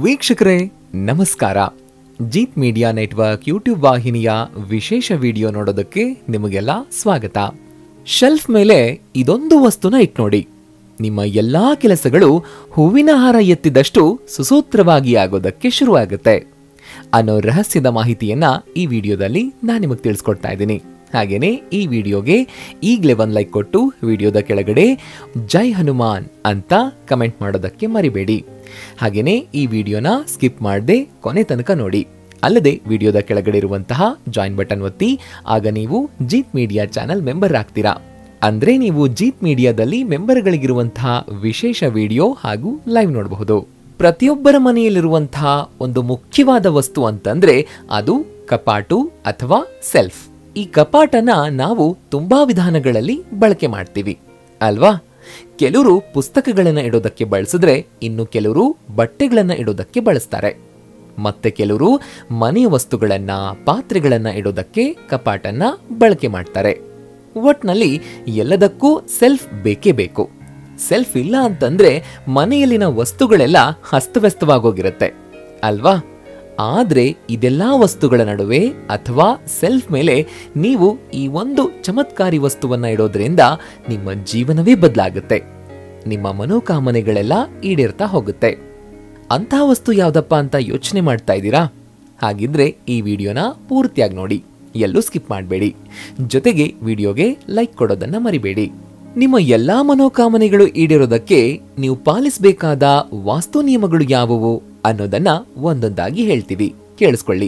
ವೀಕ್ಷಕರೇ ನಮಸ್ಕಾರ. Jeet media network YouTube ವಾಹಿನಿಯ ವಿಶೇಷ ವಿಡಿಯೋ ನೋಡೋದಕ್ಕೆ ನಿಮಗೆಲ್ಲ ಸ್ವಾಗತ. ಶೆಲ್ಫ್ ಮೇಲೆ ಇದೊಂದು ವಸ್ತುನ ಇಟ್ಟು ನೋಡಿ. ನಿಮ್ಮ ಎಲ್ಲಾ ಕೆಲಸಗಳು ಹೂವಿನ ಹಾರ ಎತ್ತಿದಷ್ಟು ಸುಸೂತ್ರವಾಗಿ ಆಗೋದಕ್ಕೆ ಶುರುವಾಗುತ್ತೆ ಅನ್ನೋ ರಹಸ್ಯದ ಮಾಹಿತಿಯನ್ನ ಈ ವಿಡಿಯೋದಲ್ಲಿ ನಾನು ನಿಮಗೆ ತಿಳಿಸ್ಕೊಡ್ತಾ ಇದ್ದೀನಿ. ಹಾಗೇನೆ ಈ ವಿಡಿಯೋಗೆ ಈಗಲೇ ಒಂದು ಲೈಕ್ ಕೊಟ್ಟು ವಿಡಿಯೋದ ಕೆಳಗಡೆ ಜೈ ಹನುಮಾನ್ ಅಂತ ಕಮೆಂಟ್ ಮಾಡೋದಕ್ಕೆ ಮರಿಬೇಡಿ. ಹಾಗೇನೆ ಈ ವಿಡಿಯೋನ ಸ್ಕಿಪ್ ಮಾಡದೆ ಕೊನೆ ತನಕ ನೋಡಿ. ಅಲ್ಲದೆ ವಿಡಿಯೋದ ಕೆಳಗಡೆ ಇರುವಂತಹ ಜಾಯಿನ್ ಬಟನ್ ಒತ್ತಿ, ಆಗ ನೀವು ಜೀತ್ ಮೀಡಿಯಾ ಚಾನೆಲ್ ಮೆಂಬರ್ ಆಗ್ತೀರಾ. ಅಂದ್ರೆ ನೀವು ಜೀತ್ ಮೀಡಿಯಾದಲ್ಲಿ ಮೆಂಬರ್ಗಳಿಗಿರುವಂತಹ ವಿಶೇಷ ವಿಡಿಯೋ ಹಾಗೂ ಲೈವ್ ನೋಡಬಹುದು. ಪ್ರತಿಯೊಬ್ಬರ ಮನೆಯಲ್ಲಿರುವಂತಹ ಒಂದು ಮುಖ್ಯವಾದ ವಸ್ತು ಅಂತಂದ್ರೆ ಅದು ಕಪಾಟು ಅಥವಾ ಸೆಲ್ಫ್. ಈ ಕಪಾಟನ ನಾವು ತುಂಬಾ ವಿಧಾನಗಳಲ್ಲಿ ಬಳಕೆ ಮಾಡ್ತೀವಿ ಅಲ್ವಾ? ಕೆಲವರು ಪುಸ್ತಕಗಳನ್ನ ಇಡೋದಕ್ಕೆ ಬಳಸಿದ್ರೆ, ಇನ್ನು ಕೆಲವರು ಬಟ್ಟೆಗಳನ್ನ ಇಡೋದಕ್ಕೆ ಬಳಸ್ತಾರೆ. ಮತ್ತೆ ಕೆಲವರು ಮನೆಯ ವಸ್ತುಗಳನ್ನ, ಪಾತ್ರೆಗಳನ್ನ ಇಡೋದಕ್ಕೆ ಕಪಾಟನ್ನ ಬಳಕೆ ಮಾಡ್ತಾರೆ. ಒಟ್ನಲ್ಲಿ ಎಲ್ಲದಕ್ಕೂ ಸೆಲ್ಫ್ ಬೇಕೇ ಬೇಕು. ಸೆಲ್ಫ್ ಇಲ್ಲ ಅಂತಂದ್ರೆ ಮನೆಯಲ್ಲಿನ ವಸ್ತುಗಳೆಲ್ಲ ಅಸ್ತವ್ಯಸ್ತವಾಗೋಗಿರುತ್ತೆ ಅಲ್ವಾ? ಆದ್ರೆ ಇದೆಲ್ಲಾ ವಸ್ತುಗಳ ನಡುವೆ ಅಥವಾ ಸೆಲ್ಫ್ ಮೇಲೆ ನೀವು ಈ ಒಂದು ಚಮತ್ಕಾರಿ ವಸ್ತುವನ್ನ ಇಡೋದ್ರಿಂದ ನಿಮ್ಮ ಜೀವನವೇ ಬದಲಾಗುತ್ತೆ. ನಿಮ್ಮ ಮನೋಕಾಮನೆಗಳೆಲ್ಲ ಈಡೇರ್ತಾ ಹೋಗುತ್ತೆ. ಅಂತಹ ವಸ್ತು ಯಾವ್ದಪ್ಪ ಅಂತ ಯೋಚನೆ ಮಾಡ್ತಾ ಇದ್ದೀರಾ? ಹಾಗಿದ್ರೆ ಈ ವಿಡಿಯೋನ ಪೂರ್ತಿಯಾಗಿ ನೋಡಿ, ಎಲ್ಲೂ ಸ್ಕಿಪ್ ಮಾಡಬೇಡಿ. ಜೊತೆಗೆ ವಿಡಿಯೋಗೆ ಲೈಕ್ ಕೊಡೋದನ್ನ ಮರಿಬೇಡಿ. ನಿಮ್ಮ ಎಲ್ಲಾ ಮನೋಕಾಮನೆಗಳು ಈಡೇರೋದಕ್ಕೆ ನೀವು ಪಾಲಿಸಬೇಕಾದ ವಾಸ್ತು ನಿಯಮಗಳು ಯಾವುವು ಅನ್ನೋದನ್ನ ಒಂದೊಂದಾಗಿ ಹೇಳ್ತೀವಿ, ಕೇಳಿಸ್ಕೊಳ್ಳಿ.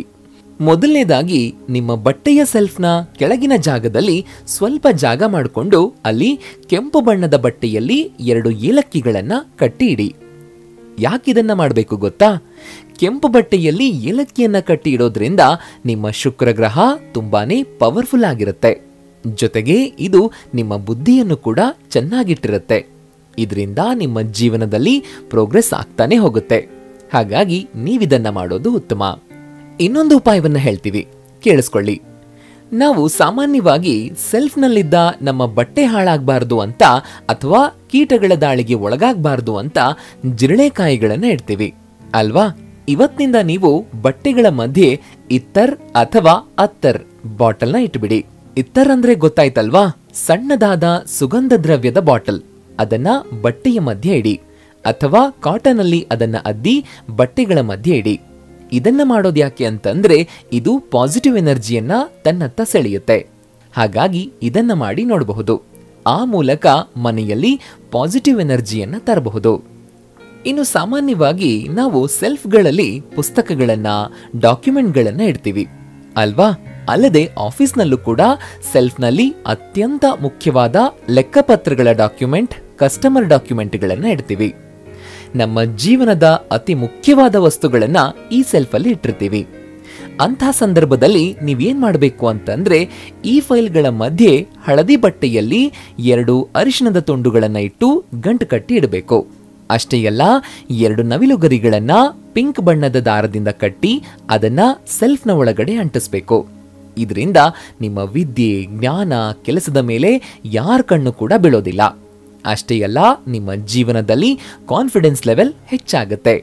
ಮೊದಲನೇದಾಗಿ, ನಿಮ್ಮ ಬಟ್ಟೆಯ ಸೆಲ್ಫ್ನ ಕೆಳಗಿನ ಜಾಗದಲ್ಲಿ ಸ್ವಲ್ಪ ಜಾಗ ಮಾಡಿಕೊಂಡು ಅಲ್ಲಿ ಕೆಂಪು ಬಣ್ಣದ ಬಟ್ಟೆಯಲ್ಲಿ 2 ಏಲಕ್ಕಿಗಳನ್ನ ಕಟ್ಟಿ ಇಡಿ. ಯಾಕಿದನ್ನ ಮಾಡಬೇಕು ಗೊತ್ತಾ? ಕೆಂಪು ಬಟ್ಟೆಯಲ್ಲಿ ಏಲಕ್ಕಿಯನ್ನ ಕಟ್ಟಿ ಇಡೋದ್ರಿಂದ ನಿಮ್ಮ ಶುಕ್ರ ಗ್ರಹ ತುಂಬಾನೇ ಪವರ್ಫುಲ್ ಆಗಿರುತ್ತೆ. ಜೊತೆಗೆ ಇದು ನಿಮ್ಮ ಬುದ್ಧಿಯನ್ನು ಕೂಡ ಚೆನ್ನಾಗಿಟ್ಟಿರುತ್ತೆ. ಇದರಿಂದ ನಿಮ್ಮ ಜೀವನದಲ್ಲಿ ಪ್ರೋಗ್ರೆಸ್ ಆಗ್ತಾನೆ ಹೋಗುತ್ತೆ. ಹಾಗಾಗಿ ನೀವಿದನ್ನ ಮಾಡೋದು ಉತ್ತಮ. ಇನ್ನೊಂದು ಉಪಾಯವನ್ನ ಹೇಳ್ತೀವಿ, ಕೇಳಿಸ್ಕೊಳ್ಳಿ. ನಾವು ಸಾಮಾನ್ಯವಾಗಿ ಸೆಲ್ಫ್ನಲ್ಲಿದ್ದ ನಮ್ಮ ಬಟ್ಟೆ ಹಾಳಾಗಬಾರ್ದು ಅಂತ ಅಥವಾ ಕೀಟಗಳ ದಾಳಿಗೆ ಒಳಗಾಗಬಾರ್ದು ಅಂತ ಜಿರಳೆಕಾಯಿಗಳನ್ನ ಇಡ್ತೀವಿ ಅಲ್ವಾ? ಇವತ್ತಿನಿಂದ ನೀವು ಬಟ್ಟೆಗಳ ಮಧ್ಯೆ ಇತ್ತರ್ ಅಥವಾ ಅತ್ತರ್ ಬಾಟಲ್ನ ಇಟ್ಬಿಡಿ. ಇತ್ತರ್ ಅಂದ್ರೆ ಗೊತ್ತಾಯ್ತಲ್ವಾ? ಸಣ್ಣದಾದ ಸುಗಂಧ ದ್ರವ್ಯದ ಬಾಟಲ್. ಅದನ್ನ ಬಟ್ಟೆಯ ಮಧ್ಯೆ ಇಡಿ, ಅಥವಾ ಕಾಟನ್ ಅಲ್ಲಿ ಅದನ್ನ ಅದ್ದಿ ಬಟ್ಟೆಗಳ ಮಧ್ಯೆ ಇಡಿ. ಇದನ್ನ ಮಾಡೋದು ಯಾಕೆ ಅಂತಂದ್ರೆ ಇದು ಪಾಸಿಟಿವ್ ಎನರ್ಜಿಯನ್ನ ತನ್ನತ್ತ ಸೆಳೆಯುತ್ತೆ. ಹಾಗಾಗಿ ಇದನ್ನ ಮಾಡಿ ನೋಡಬಹುದು. ಆ ಮೂಲಕ ಮನೆಯಲ್ಲಿ ಪಾಸಿಟಿವ್ ಎನರ್ಜಿಯನ್ನ ತರಬಹುದು. ಇನ್ನು ಸಾಮಾನ್ಯವಾಗಿ ನಾವು ಸೆಲ್ಫ್ಗಳಲ್ಲಿ ಪುಸ್ತಕಗಳನ್ನ, ಡಾಕ್ಯುಮೆಂಟ್ಗಳನ್ನ ಇಡ್ತೀವಿ ಅಲ್ವಾ? ಅಲ್ಲದೆ ಆಫೀಸ್ನಲ್ಲೂ ಕೂಡ ಸೆಲ್ಫ್ನಲ್ಲಿ ಅತ್ಯಂತ ಮುಖ್ಯವಾದ ಲೆಕ್ಕಪತ್ರಗಳ ಡಾಕ್ಯುಮೆಂಟ್, ಕಸ್ಟಮರ್ ಡಾಕ್ಯುಮೆಂಟ್ಗಳನ್ನ ಇಡ್ತೀವಿ. ನಮ್ಮ ಜೀವನದ ಅತಿ ಮುಖ್ಯವಾದ ವಸ್ತುಗಳನ್ನ ಈ ಸೆಲ್ಫ್ ಅಲ್ಲಿ ಇಟ್ಟಿರ್ತೀವಿ. ಅಂತಹ ಸಂದರ್ಭದಲ್ಲಿ ನೀವೇನ್ ಮಾಡಬೇಕು ಅಂತಂದ್ರೆ, ಈ ಫೈಲ್ಗಳ ಮಧ್ಯೆ ಹಳದಿ ಬಟ್ಟೆಯಲ್ಲಿ 2 ಅರಿಶಿಣದ ತುಂಡುಗಳನ್ನ ಇಟ್ಟು ಗಂಟು ಕಟ್ಟಿ ಇಡಬೇಕು. ಅಷ್ಟೇ ಅಲ್ಲ, 2 ನವಿಲುಗರಿಗಳನ್ನ ಪಿಂಕ್ ಬಣ್ಣದ ದಾರದಿಂದ ಕಟ್ಟಿ ಅದನ್ನ ಸೆಲ್ಫ್ನ ಒಳಗಡೆ ಅಂಟಿಸ್ಬೇಕು. ಇದರಿಂದ ನಿಮ್ಮ ವಿದ್ಯೆ, ಜ್ಞಾನ, ಕೆಲಸದ ಮೇಲೆ ಯಾರ ಕಣ್ಣು ಕೂಡ ಬೀಳೋದಿಲ್ಲ. ಅಷ್ಟೇ ಅಲ್ಲ, ನಿಮ್ಮ ಜೀವನದಲ್ಲಿ ಕಾನ್ಫಿಡೆನ್ಸ್ ಲೆವೆಲ್ ಹೆಚ್ಚಾಗುತ್ತೆ.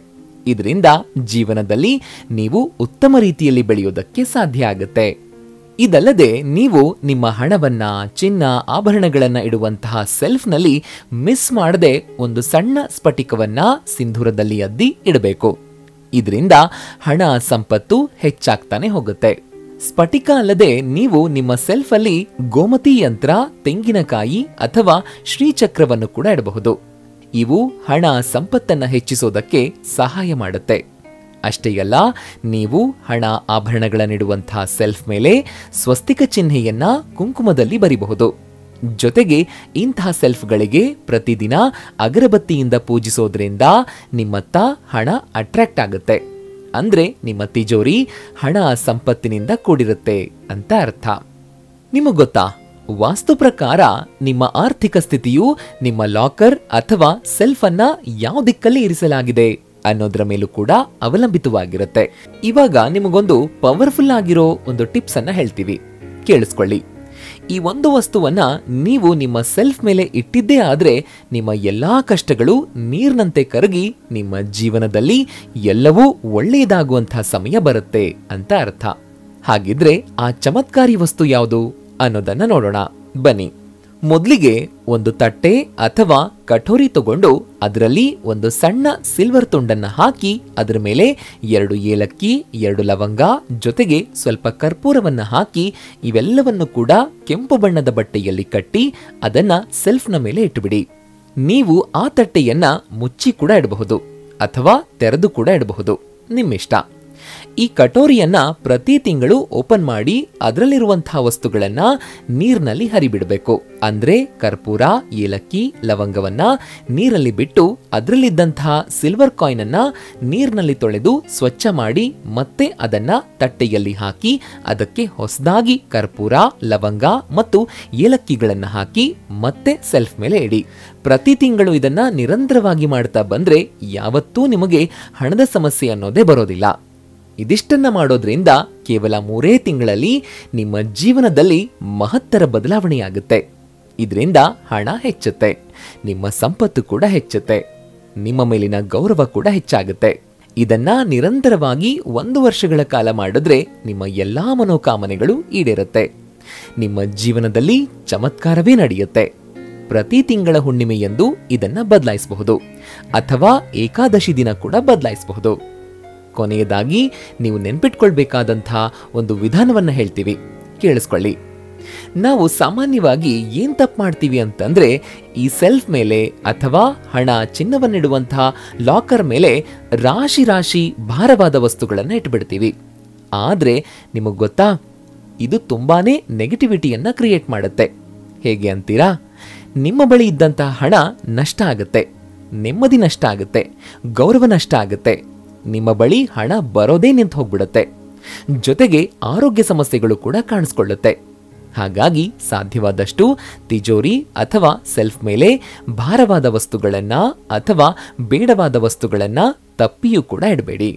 ಇದರಿಂದ ಜೀವನದಲ್ಲಿ ನೀವು ಉತ್ತಮ ರೀತಿಯಲ್ಲಿ ಬೆಳೆಯೋದಕ್ಕೆ ಸಾಧ್ಯ ಆಗುತ್ತೆ. ಇದಲ್ಲದೆ ನೀವು ನಿಮ್ಮ ಹಣವನ್ನ, ಚಿನ್ನ, ಆಭರಣಗಳನ್ನ ಇಡುವಂತಹ ಸೆಲ್ಫ್ನಲ್ಲಿ ಮಿಸ್ ಮಾಡದೆ ಒಂದು ಸಣ್ಣ ಸ್ಫಟಿಕವನ್ನ ಸಿಂಧೂರದಲ್ಲಿ ಅದ್ದಿ ಇಡಬೇಕು. ಇದರಿಂದ ಹಣ, ಸಂಪತ್ತು ಹೆಚ್ಚಾಗ್ತಾನೆ ಹೋಗುತ್ತೆ. ಸ್ಫಟಿಕ ಅಲ್ಲದೆ ನೀವು ನಿಮ್ಮ ಸೆಲ್ಫ್ ಅಲ್ಲಿ ಗೋಮತಿ ಯಂತ್ರ, ತೆಂಗಿನಕಾಯಿ ಅಥವಾ ಶ್ರೀಚಕ್ರವನ್ನು ಕೂಡ ಇಡಬಹುದು. ಇವು ಹಣ, ಸಂಪತ್ತನ್ನ ಹೆಚ್ಚಿಸೋದಕ್ಕೆ ಸಹಾಯ ಮಾಡುತ್ತೆ. ಅಷ್ಟೇ ಅಲ್ಲ, ನೀವು ಹಣ, ಆಭರಣಗಳನ್ನಿಡುವಂತಹ ಸೆಲ್ಫ್ ಮೇಲೆ ಸ್ವಸ್ತಿಕ ಚಿಹ್ನೆಯನ್ನ ಕುಂಕುಮದಲ್ಲಿ ಬರಿಬಹುದು. ಜೊತೆಗೆ ಇಂತಹ ಸೆಲ್ಫ್ಗಳಿಗೆ ಪ್ರತಿದಿನ ಅಗರಬತ್ತಿಯಿಂದ ಪೂಜಿಸೋದ್ರಿಂದ ನಿಮ್ಮತ್ತ ಹಣ ಅಟ್ರಾಕ್ಟ್ ಆಗುತ್ತೆ. ಅಂದ್ರೆ ನಿಮ್ಮ ತಿಜೋರಿ ಹಣ, ಸಂಪತ್ತಿನಿಂದ ಕೂಡಿರುತ್ತೆ ಅಂತ ಅರ್ಥ. ನಿಮಗೆ ಗೊತ್ತಾ, ವಾಸ್ತು ಪ್ರಕಾರ ನಿಮ್ಮ ಆರ್ಥಿಕ ಸ್ಥಿತಿಯು ನಿಮ್ಮ ಲಾಕರ್ ಅಥವಾ ಸೆಲ್ಫ್ ಅನ್ನ ಯಾವ ದಿಕ್ಕಲ್ಲಿ ಇರಿಸಲಾಗಿದೆ ಅನ್ನೋದ್ರ ಮೇಲೂ ಕೂಡ ಅವಲಂಬಿತವಾಗಿರುತ್ತೆ. ಇವಾಗ ನಿಮಗೊಂದು ಪವರ್ಫುಲ್ ಆಗಿರೋ ಒಂದು ಟಿಪ್ಸ್ ಅನ್ನ ಹೇಳ್ತೀವಿ, ಕೇಳಿಸ್ಕೊಳ್ಳಿ. ಈ ಒಂದು ವಸ್ತುವನ್ನ ನೀವು ನಿಮ್ಮ ಸೆಲ್ಫ್ ಮೇಲೆ ಇಟ್ಟಿದ್ದೇ ಆದ್ರೆ ನಿಮ್ಮ ಎಲ್ಲಾ ಕಷ್ಟಗಳು ನೀರಿನಂತೆ ಕರಗಿ ನಿಮ್ಮ ಜೀವನದಲ್ಲಿ ಎಲ್ಲವೂ ಒಳ್ಳೆಯದಾಗುವಂತಹ ಸಮಯ ಬರುತ್ತೆ ಅಂತ ಅರ್ಥ. ಹಾಗಿದ್ರೆ ಆ ಚಮತ್ಕಾರಿ ವಸ್ತು ಯಾವುದು ಅನ್ನೋದನ್ನ ನೋಡೋಣ ಬನ್ನಿ. ಮೊದಲಿಗೆ ಒಂದು ತಟ್ಟೆ ಅಥವಾ ಕಟೋರಿ ತಗೊಂಡು ಅದರಲ್ಲಿ ಒಂದು ಸಣ್ಣ ಸಿಲ್ವರ್ ತುಂಡನ್ನ ಹಾಕಿ ಅದರ ಮೇಲೆ 2 ಏಲಕ್ಕಿ, 2 ಲವಂಗ ಜೊತೆಗೆ ಸ್ವಲ್ಪ ಕರ್ಪೂರವನ್ನ ಹಾಕಿ ಇವೆಲ್ಲವನ್ನು ಕೂಡ ಕೆಂಪು ಬಣ್ಣದ ಬಟ್ಟೆಯಲ್ಲಿ ಕಟ್ಟಿ ಅದನ್ನ ಸೆಲ್ಫ್ನ ಮೇಲೆ ಇಟ್ಟುಬಿಡಿ. ನೀವು ಆ ತಟ್ಟೆಯನ್ನ ಮುಚ್ಚಿ ಕೂಡ ಇಡಬಹುದು ಅಥವಾ ತೆರೆದು ಕೂಡ ಇಡಬಹುದು, ನಿಮ್ಮಿಷ್ಟ. ಈ ಕಟೋರಿಯನ್ನ ಪ್ರತಿ ತಿಂಗಳು ಓಪನ್ ಮಾಡಿ ಅದರಲ್ಲಿರುವಂತಹ ವಸ್ತುಗಳನ್ನ ನೀರಿನಲ್ಲಿ ಹರಿಬಿಡಬೇಕು. ಅಂದ್ರೆ ಕರ್ಪೂರ, ಏಲಕ್ಕಿ, ಲವಂಗವನ್ನ ನೀರಲ್ಲಿ ಬಿಟ್ಟು ಅದರಲ್ಲಿದ್ದಂತಹ ಸಿಲ್ವರ್ ಕಾಯಿನ್ ಅನ್ನ ನೀರಿನಲ್ಲಿ ತೊಳೆದು ಸ್ವಚ್ಛ ಮಾಡಿ ಮತ್ತೆ ಅದನ್ನ ತಟ್ಟೆಯಲ್ಲಿ ಹಾಕಿ ಅದಕ್ಕೆ ಹೊಸದಾಗಿ ಕರ್ಪೂರ, ಲವಂಗ ಮತ್ತು ಏಲಕ್ಕಿಗಳನ್ನ ಹಾಕಿ ಮತ್ತೆ ಸೆಲ್ಫ್ ಮೇಲೆ ಇಡಿ. ಪ್ರತಿ ತಿಂಗಳು ಇದನ್ನ ನಿರಂತರವಾಗಿ ಮಾಡ್ತಾ ಬಂದ್ರೆ ಯಾವತ್ತೂ ನಿಮಗೆ ಹಣದ ಸಮಸ್ಯೆ ಅನ್ನೋದೇ ಬರೋದಿಲ್ಲ. ಇದಿಷ್ಟನ್ನ ಮಾಡೋದ್ರಿಂದ ಕೇವಲ 3 ತಿಂಗಳಲ್ಲಿ ನಿಮ್ಮ ಜೀವನದಲ್ಲಿ ಮಹತ್ತರ ಬದಲಾವಣೆಯಾಗುತ್ತೆ. ಇದರಿಂದ ಹಣ ಹೆಚ್ಚುತ್ತೆ, ನಿಮ್ಮ ಸಂಪತ್ತು ಕೂಡ ಹೆಚ್ಚುತ್ತೆ, ನಿಮ್ಮ ಮೇಲಿನ ಗೌರವ ಕೂಡ ಹೆಚ್ಚಾಗುತ್ತೆ. ಇದನ್ನ ನಿರಂತರವಾಗಿ 1 ವರ್ಷಗಳ ಕಾಲ ಮಾಡಿದ್ರೆ ನಿಮ್ಮ ಎಲ್ಲಾ ಮನೋಕಾಮನೆಗಳು ಈಡೇರುತ್ತೆ. ನಿಮ್ಮ ಜೀವನದಲ್ಲಿ ಚಮತ್ಕಾರವೇ ನಡೆಯುತ್ತೆ. ಪ್ರತಿ ತಿಂಗಳ ಹುಣ್ಣಿಮೆಯಂದು ಇದನ್ನ ಬದಲಾಯಿಸಬಹುದು ಅಥವಾ ಏಕಾದಶಿ ದಿನ ಕೂಡ ಬದಲಾಯಿಸಬಹುದು. ಕೊನೆಯದಾಗಿ ನೀವು ನೆನ್ಪಿಟ್ಕೊಳ್ಬೇಕಾದಂತಹ ಒಂದು ವಿಧಾನವನ್ನ ಹೇಳ್ತೀವಿ, ಕೇಳಿಸ್ಕೊಳ್ಳಿ. ನಾವು ಸಾಮಾನ್ಯವಾಗಿ ಏನ್ ತಪ್ಪು ಮಾಡ್ತೀವಿ ಅಂತಂದ್ರೆ ಈ ಸೆಲ್ಫ್ ಮೇಲೆ ಅಥವಾ ಹಣ, ಚಿನ್ನವನ್ನಿಡುವಂತಹ ಲಾಕರ್ ಮೇಲೆ ರಾಶಿ ರಾಶಿ ಭಾರವಾದ ವಸ್ತುಗಳನ್ನ ಇಟ್ಬಿಡ್ತೀವಿ. ಆದ್ರೆ ನಿಮಗ್ ಗೊತ್ತಾ, ಇದು ತುಂಬಾನೇ ನೆಗೆಟಿವಿಟಿಯನ್ನ ಕ್ರಿಯೇಟ್ ಮಾಡುತ್ತೆ. ಹೇಗೆ ಅಂತೀರಾ? ನಿಮ್ಮ ಬಳಿ ಇದ್ದಂತಹ ಹಣ ನಷ್ಟ ಆಗುತ್ತೆ, ನೆಮ್ಮದಿ ನಷ್ಟ ಆಗುತ್ತೆ, ಗೌರವ ನಷ್ಟ ಆಗುತ್ತೆ, ನಿಮ್ಮ ಬಳಿ ಹಣ ಬರೋದೇ ನಿಂತು ಹೋಗ್ಬಿಡುತ್ತೆ, ಜೊತೆಗೆ ಆರೋಗ್ಯ ಸಮಸ್ಯೆಗಳು ಕೂಡ ಕಾಣಿಸ್ಕೊಳ್ಳುತ್ತೆ. ಹಾಗಾಗಿ ಸಾಧ್ಯವಾದಷ್ಟು ತಿಜೋರಿ ಅಥವಾ ಸೆಲ್ಫ್ ಮೇಲೆ ಭಾರವಾದ ವಸ್ತುಗಳನ್ನ ಅಥವಾ ಬೇಡವಾದ ವಸ್ತುಗಳನ್ನ ತಪ್ಪಿಯೂ ಕೂಡ ಇಡಬೇಡಿ.